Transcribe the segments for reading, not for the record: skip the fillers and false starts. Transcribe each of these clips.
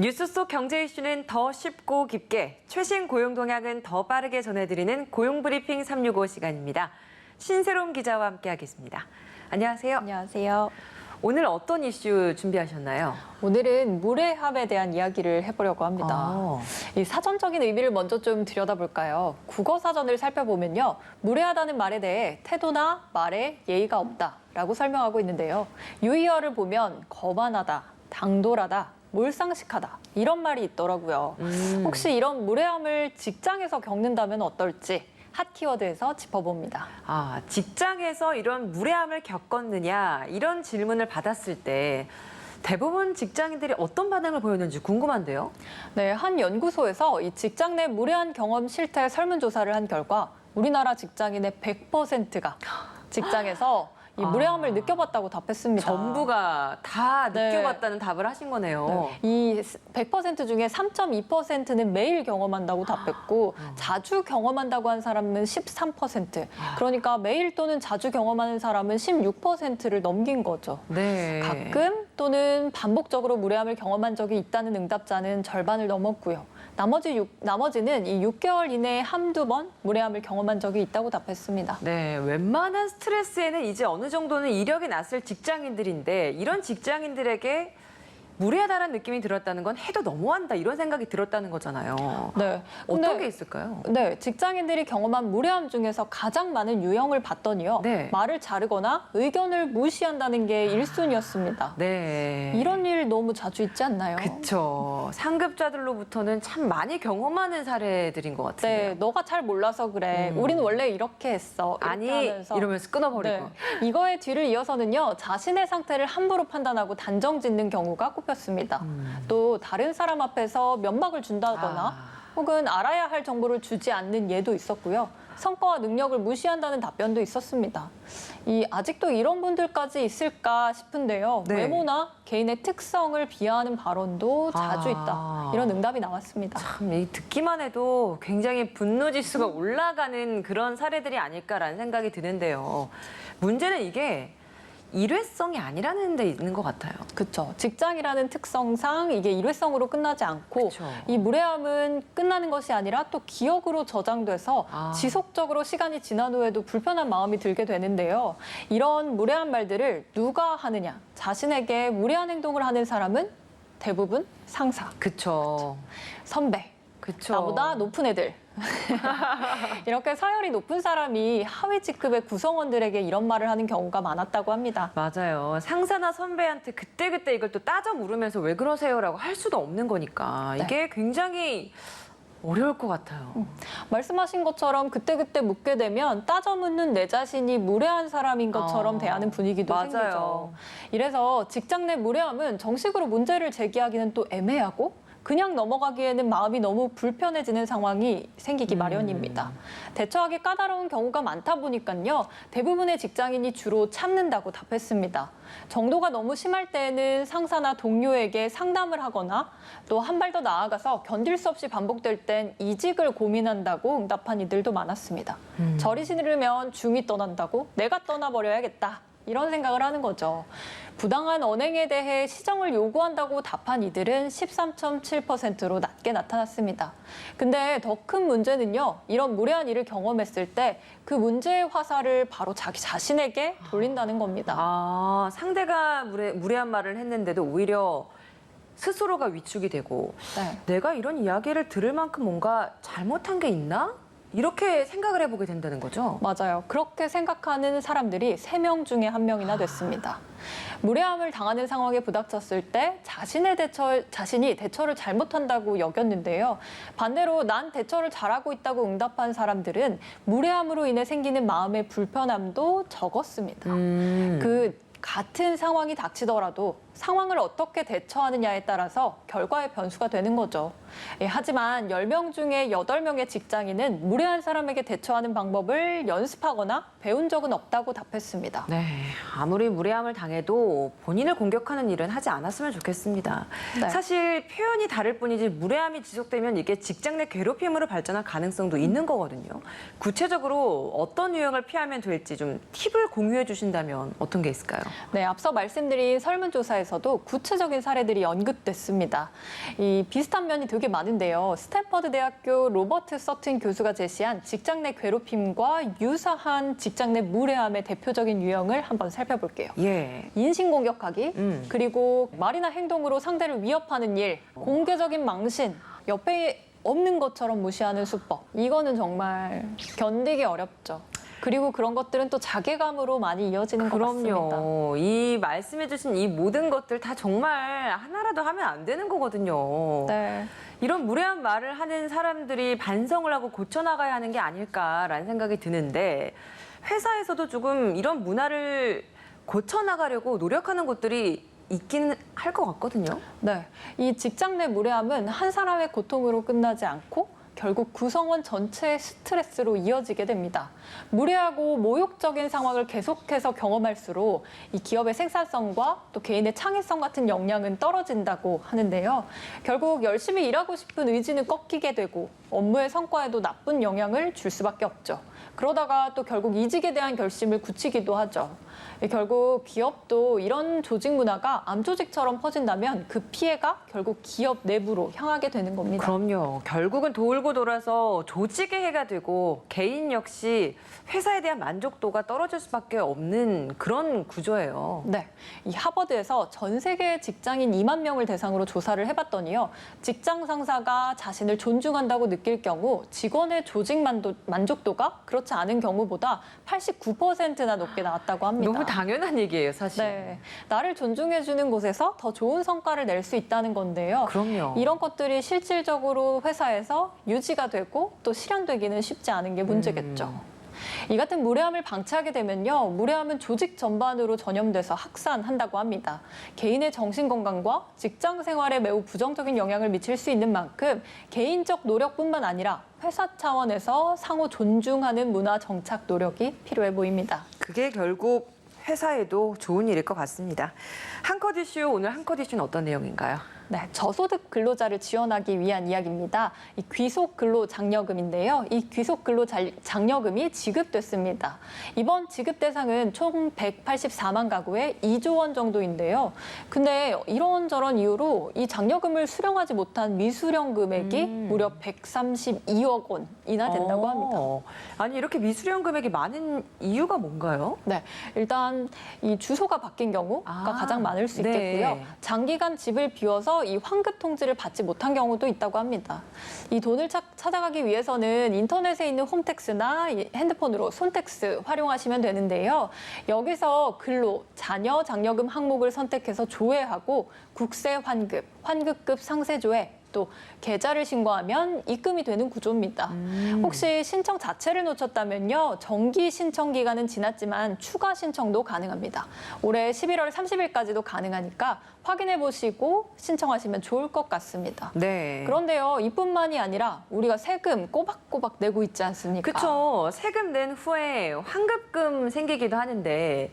뉴스 속 경제 이슈는 더 쉽고 깊게, 최신 고용 동향은 더 빠르게 전해드리는 고용브리핑 365 시간입니다. 신세롬 기자와 함께하겠습니다. 안녕하세요. 안녕하세요. 오늘 어떤 이슈 준비하셨나요? 오늘은 무례함에 대한 이야기를 해보려고 합니다. 이 사전적인 의미를 먼저 좀 들여다볼까요? 국어사전을 살펴보면요. 무례하다는 말에 대해 태도나 말에 예의가 없다라고 설명하고 있는데요. 유희어를 보면 거만하다, 당돌하다, 몰상식하다 이런 말이 있더라고요. 혹시 이런 무례함을 직장에서 겪는다면 어떨지 핫 키워드에서 짚어봅니다. 직장에서 이런 무례함을 겪었느냐 이런 질문을 받았을 때 대부분 직장인들이 어떤 반응을 보였는지 궁금한데요. 네, 한 연구소에서 이 직장 내 무례한 경험 실태 설문조사를 한 결과 우리나라 직장인의 100%가 직장에서 이 무례함을 느껴봤다고 답했습니다. 전부가 다 네. 느껴봤다는 답을 하신 거네요. 이 100% 중에 3.2%는 매일 경험한다고 답했고 자주 경험한다고 한 사람은 13%. 그러니까 매일 또는 자주 경험하는 사람은 16%를 넘긴 거죠. 네. 가끔 또는 반복적으로 무례함을 경험한 적이 있다는 응답자는 절반을 넘었고요. 나머지는 이 6개월 이내에 한두 번 무례함을 경험한 적이 있다고 답했습니다. 네, 웬만한 스트레스에는 이제 어느 정도는 이력이 났을 직장인들인데 이런 직장인들에게 무례하다는 느낌이 들었다는 건 해도 너무한다 이런 생각이 들었다는 거잖아요. 네. 어떤 게 있을까요? 네, 직장인들이 경험한 무례함 중에서 가장 많은 유형을 봤더니요. 네. 말을 자르거나 의견을 무시한다는 게 1순위였습니다. 네. 이런 일 너무 자주 있지 않나요? 그쵸. 상급자들로부터는 참 많이 경험하는 사례들인 것 같아요. 네, 너가 잘 몰라서 그래. 우리는 원래 이렇게 했어. 이렇게 아니 하면서. 이러면서 끊어버리고. 네. 이거의 뒤를 이어서는요. 자신의 상태를 함부로 판단하고 단정 짓는 경우가 꼽혔습니다. 또 다른 사람 앞에서 면박을 준다거나 혹은 알아야 할 정보를 주지 않는 예도 있었고요. 성과와 능력을 무시한다는 답변도 있었습니다. 아직도 이런 분들까지 있을까 싶은데요. 네. 외모나 개인의 특성을 비하하는 발언도 자주 있다. 이런 응답이 나왔습니다. 참, 듣기만 해도 굉장히 분노 지수가 올라가는 그런 사례들이 아닐까라는 생각이 드는데요. 문제는 이게 일회성이 아니라는 데 있는 것 같아요. 그렇죠. 직장이라는 특성상 이게 일회성으로 끝나지 않고 그쵸. 이 무례함은 끝나는 것이 아니라 또 기억으로 저장돼서 지속적으로 시간이 지난 후에도 불편한 마음이 들게 되는데요. 이런 무례한 말들을 누가 하느냐? 자신에게 무례한 행동을 하는 사람은 대부분 상사, 그쵸. 선배, 그쵸. 나보다 높은 애들. 이렇게 서열이 높은 사람이 하위 직급의 구성원들에게 이런 말을 하는 경우가 많았다고 합니다. 맞아요. 상사나 선배한테 그때그때 이걸 또 따져 물으면서 왜 그러세요라고 할 수도 없는 거니까 이게 굉장히 어려울 것 같아요. 말씀하신 것처럼 그때그때 묻게 되면 따져 묻는 내 자신이 무례한 사람인 것처럼 대하는 분위기도 맞아요. 생기죠. 이래서 직장 내 무례함은 정식으로 문제를 제기하기는 또 애매하고 그냥 넘어가기에는 마음이 너무 불편해지는 상황이 생기기 마련입니다. 대처하기 까다로운 경우가 많다 보니까요. 대부분의 직장인이 주로 참는다고 답했습니다. 정도가 너무 심할 때에는 상사나 동료에게 상담을 하거나 또 한 발 더 나아가서 견딜 수 없이 반복될 땐 이직을 고민한다고 응답한 이들도 많았습니다. 저리 싫으면 중이 떠난다고 내가 떠나버려야겠다. 이런 생각을 하는 거죠. 부당한 언행에 대해 시정을 요구한다고 답한 이들은 13.7%로 낮게 나타났습니다. 근데 더 큰 문제는요. 이런 무례한 일을 경험했을 때 그 문제의 화살을 바로 자기 자신에게 돌린다는 겁니다. 상대가 무례한 말을 했는데도 오히려 스스로가 위축이 되고 내가 이런 이야기를 들을 만큼 뭔가 잘못한 게 있나? 이렇게 생각을 해보게 된다는 거죠? 맞아요. 그렇게 생각하는 사람들이 3명 중에 1명이나 됐습니다. 무례함을 당하는 상황에 부닥쳤을 때 자신이 대처를 잘못한다고 여겼는데요. 반대로 난 대처를 잘하고 있다고 응답한 사람들은 무례함으로 인해 생기는 마음의 불편함도 적었습니다. 같은 상황이 닥치더라도 상황을 어떻게 대처하느냐에 따라서 결과의 변수가 되는 거죠. 하지만 10명 중에 8명의 직장인은 무례한 사람에게 대처하는 방법을 연습하거나 배운 적은 없다고 답했습니다. 네, 아무리 무례함을 당해도 본인을 공격하는 일은 하지 않았으면 좋겠습니다. 네. 사실 표현이 다를 뿐이지 무례함이 지속되면 이게 직장 내 괴롭힘으로 발전할 가능성도 있는 거거든요. 구체적으로 어떤 유형을 피하면 될지 좀 팁을 공유해 주신다면 어떤 게 있을까요? 네, 앞서 말씀드린 설문조사에서 기사에서도 구체적인 사례들이 언급됐습니다. 이 비슷한 면이 되게 많은데요. 스탠퍼드 대학교 로버트 서튼 교수가 제시한 직장 내 괴롭힘과 유사한 직장 내 무례함의 대표적인 유형을 한번 살펴볼게요. 예. 인신공격하기, 그리고 말이나 행동으로 상대를 위협하는 일, 공개적인 망신, 옆에 없는 것처럼 무시하는 수법. 이거는 정말 견디기 어렵죠. 그리고 그런 것들은 또 자괴감으로 많이 이어지는 것 같습니다. 그럼요. 이 말씀해주신 이 모든 것들 다 정말 하나라도 하면 안 되는 거거든요. 네. 이런 무례한 말을 하는 사람들이 반성을 하고 고쳐나가야 하는 게 아닐까라는 생각이 드는데 회사에서도 조금 이런 문화를 고쳐나가려고 노력하는 곳들이 있긴 할 것 같거든요. 네. 이 직장 내 무례함은 한 사람의 고통으로 끝나지 않고 결국 구성원 전체의 스트레스로 이어지게 됩니다. 무례하고 모욕적인 상황을 계속해서 경험할수록 이 기업의 생산성과 또 개인의 창의성 같은 역량은 떨어진다고 하는데요. 결국 열심히 일하고 싶은 의지는 꺾이게 되고 업무의 성과에도 나쁜 영향을 줄 수밖에 없죠. 그러다가 또 결국 이직에 대한 결심을 굳히기도 하죠. 결국 기업도 이런 조직 문화가 암조직처럼 퍼진다면 그 피해가 결국 기업 내부로 향하게 되는 겁니다. 그럼요. 결국은 돌고 돌아서 조직에 해가 되고 개인 역시 회사에 대한 만족도가 떨어질 수밖에 없는 그런 구조예요. 네, 이 하버드에서 전 세계 직장인 2만 명을 대상으로 조사를 해봤더니요. 직장 상사가 자신을 존중한다고 느낄 경우 직원의 조직 만족도가 그렇지 않은 경우보다 89%나 높게 나왔다고 합니다. 너무 당연한 얘기예요, 사실. 네, 나를 존중해주는 곳에서 더 좋은 성과를 낼 수 있다는 건데요. 그럼요. 이런 것들이 실질적으로 회사에서 유지가 되고 또 실현되기는 쉽지 않은 게 문제겠죠. 이 같은 무례함을 방치하게 되면요. 무례함은 조직 전반으로 전염돼서 확산한다고 합니다. 개인의 정신건강과 직장 생활에 매우 부정적인 영향을 미칠 수 있는 만큼 개인적 노력뿐만 아니라 회사 차원에서 상호 존중하는 문화 정착 노력이 필요해 보입니다. 그게 결국 회사에도 좋은 일일 것 같습니다. 한컷 이슈, 오늘 한컷 이슈는 어떤 내용인가요? 네, 저소득 근로자를 지원하기 위한 이야기입니다. 이 귀속 근로 장려금인데요. 이 귀속 근로 장려금이 지급됐습니다. 이번 지급 대상은 총 184만 가구에 2조 원 정도인데요. 근데 이런저런 이유로 이 장려금을 수령하지 못한 미수령 금액이 무려 132억 원이나 된다고 합니다. 아니 이렇게 미수령 금액이 많은 이유가 뭔가요? 네, 일단 이 주소가 바뀐 경우가 가장 많을 수 있겠고요. 네. 장기간 집을 비워서 이 환급 통지를 받지 못한 경우도 있다고 합니다. 이 돈을 찾아가기 위해서는 인터넷에 있는 홈택스나 핸드폰으로 손택스 활용하시면 되는데요. 여기서 근로, 자녀 장려금 항목을 선택해서 조회하고 국세 환급, 환급급 상세조회, 또 계좌를 신고하면 입금이 되는 구조입니다. 혹시 신청 자체를 놓쳤다면요. 정기 신청 기간은 지났지만 추가 신청도 가능합니다. 올해 11월 30일까지도 가능하니까 확인해 보시고 신청하시면 좋을 것 같습니다. 네. 그런데요. 이뿐만이 아니라 우리가 세금 꼬박꼬박 내고 있지 않습니까? 그렇죠. 세금 낸 후에 환급금 생기기도 하는데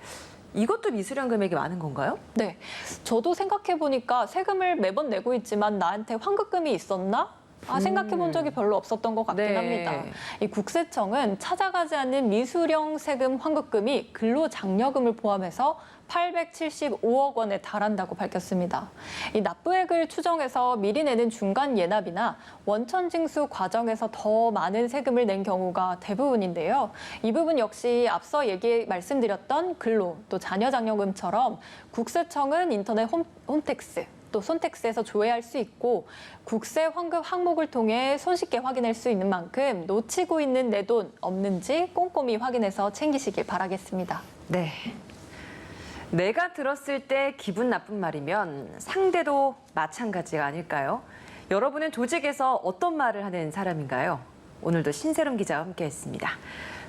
이것도 미수령 금액이 많은 건가요? 네, 저도 생각해보니까 세금을 매번 내고 있지만 나한테 환급금이 있었나? 생각해본 적이 별로 없었던 것 같긴 네. 합니다. 이 국세청은 찾아가지 않는 미수령 세금 환급금이 근로장려금을 포함해서 875억 원에 달한다고 밝혔습니다. 이 납부액을 추정해서 미리 내는 중간 예납이나 원천 징수 과정에서 더 많은 세금을 낸 경우가 대부분인데요. 이 부분 역시 앞서 말씀드렸던 근로 또 자녀 장려금처럼 국세청은 인터넷 홈택스 또 손택스에서 조회할 수 있고 국세 환급 항목을 통해 손쉽게 확인할 수 있는 만큼 놓치고 있는 내 돈 없는지 꼼꼼히 확인해서 챙기시길 바라겠습니다. 네. 내가 들었을 때 기분 나쁜 말이면 상대도 마찬가지가 아닐까요? 여러분은 조직에서 어떤 말을 하는 사람인가요? 오늘도 신세롬 기자와 함께했습니다.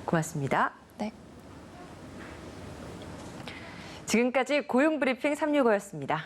고맙습니다. 네. 지금까지 고용브리핑 365였습니다.